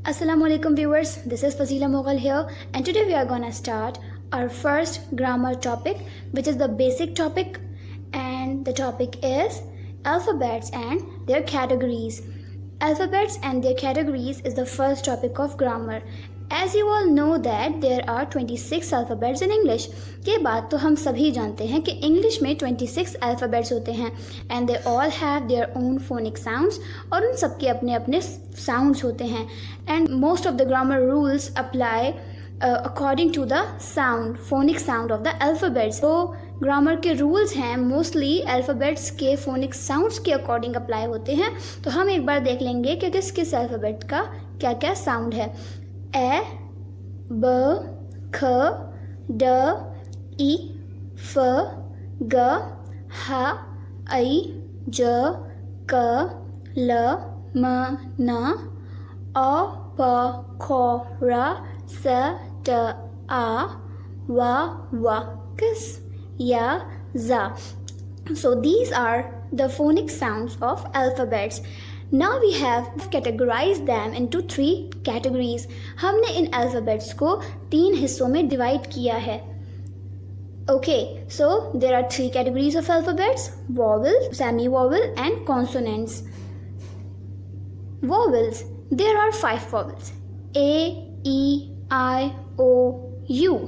Assalamualaikum viewers, this is Fazila Mughal here, and today we are gonna start our first grammar topic, which is the basic topic, and the topic is alphabets and their categories. Alphabets and their categories is the first topic of grammar. As you all know that there are 26 alphabets in English. ये बात तो हम सभी जानते हैं कि English में 26 alphabets होते हैं and they all have their own phonic sounds और उन सब के अपने अपने sounds होते हैं and most of the grammar rules apply according to the sound, phonic sound of the alphabets. तो ग्रामर के रूल्स हैं मोस्टली अल्फ़ाबेट्स के फोनिक साउंड्स के अकॉर्डिंग अप्लाई होते हैं. तो हम एक बार देख लेंगे कि किस किस अल्फ़ाबेट का क्या क्या साउंड है. ए, ब, ख, ड, ई, फ, ग, ह, ऐ, ज, क, ल, म, न, अ, प, ख, र, स, ट, आ, व, व, किस, या, za. So these are the phonic sounds of alphabets. Now we have categorized them into 3 categories. हमने इन alphabets को 3 हिस्सों में divide किया है. Okay, so there are 3 categories of alphabets: vowel, semi-vowel and consonants. Vowels. There are 5 vowels: A, E, I, O, U.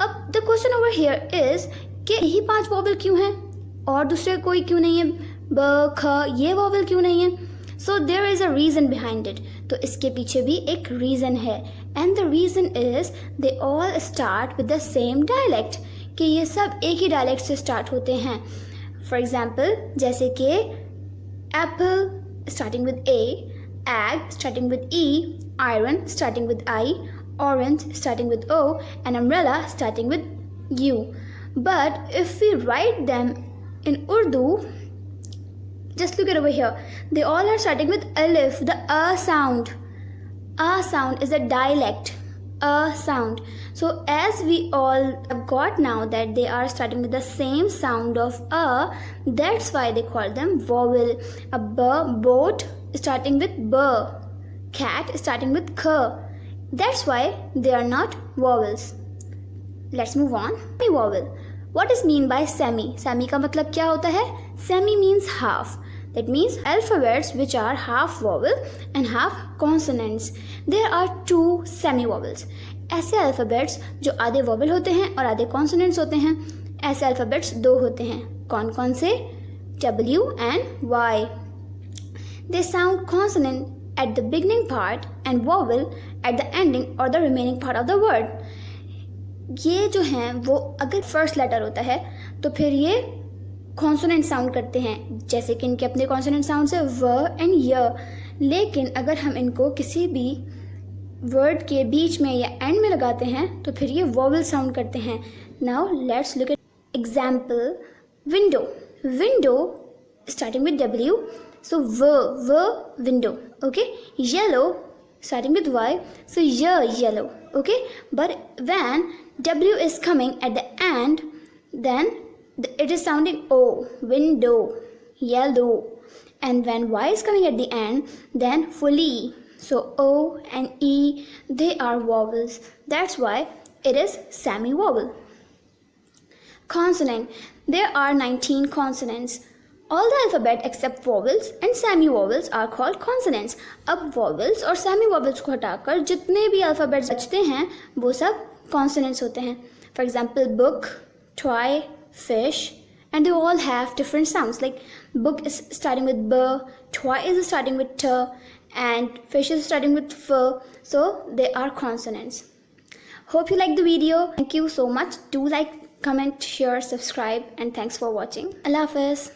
अब the question over here is कि यही 5 vowel क्यों हैं और दूसरे कोई क्यों नहीं है, ब, ख, ये वॉवल क्यों नहीं है. So there is a reason behind it. तो इसके पीछे भी एक रीज़न है and the reason is they all start with the same dialect, कि ये सब एक ही डायलेक्ट से स्टार्ट होते हैं. फॉर एग्जाम्पल जैसे कि Apple starting with A, egg starting with E, iron starting with I, orange starting with O, and umbrella starting with U. But if we write them in Urdu, just look at over here, they all are starting with alif, the a sound. A sound is a dialect, a sound. So as we all have got now that they are starting with the same sound of a, that's why they call them vowel. A b, boat starting with b, cat starting with k. That's why they are not vowels. Let's move on. Semi-vowel. What is mean by semi? Semi का मतलब क्या होता है? Semi means half. That means alphabets which are half vowel and half consonants. There are 2 semi-vowels. ऐसे alphabets जो आधे vowel होते हैं और आधे consonants होते हैं. ऐसे alphabets 2 होते हैं. कौन कौन से? W and Y. They sound consonant at the beginning part and vowel at the ending or the remaining part of the word. ये जो हैं वो अगर फर्स्ट लेटर होता है तो फिर ये कॉन्सोनेंट साउंड करते हैं, जैसे कि इनके अपने कॉन्सोनेंट साउंड है व एंड य. लेकिन अगर हम इनको किसी भी वर्ड के बीच में या एंड में लगाते हैं तो फिर ये वॉवल साउंड करते हैं. Now let's look at example. Window. Window starting with W, so v, window. Okay. Yellow starting with Y, so yellow. Okay. But when W is coming at the end, then it is sounding O, window, yellow. And when Y is coming at the end, then fully, so O and E, they are vowels. That's why it is semi-vowel. Consonant. There are 19 consonants. All the alphabet except vowels and semi-vowels are called consonants. अब vowels और semi-vowels को हटाकर जितने भी alphabets बचते हैं वो सब consonants होते हैं. For example, book, toy, fish, and they all have different sounds. Like book is starting with b, toy is starting with t, and fish is starting with f. So they are consonants. Hope you like the video. Thank you so much. Do like, comment, share, subscribe, and thanks for watching. Allah Hafiz.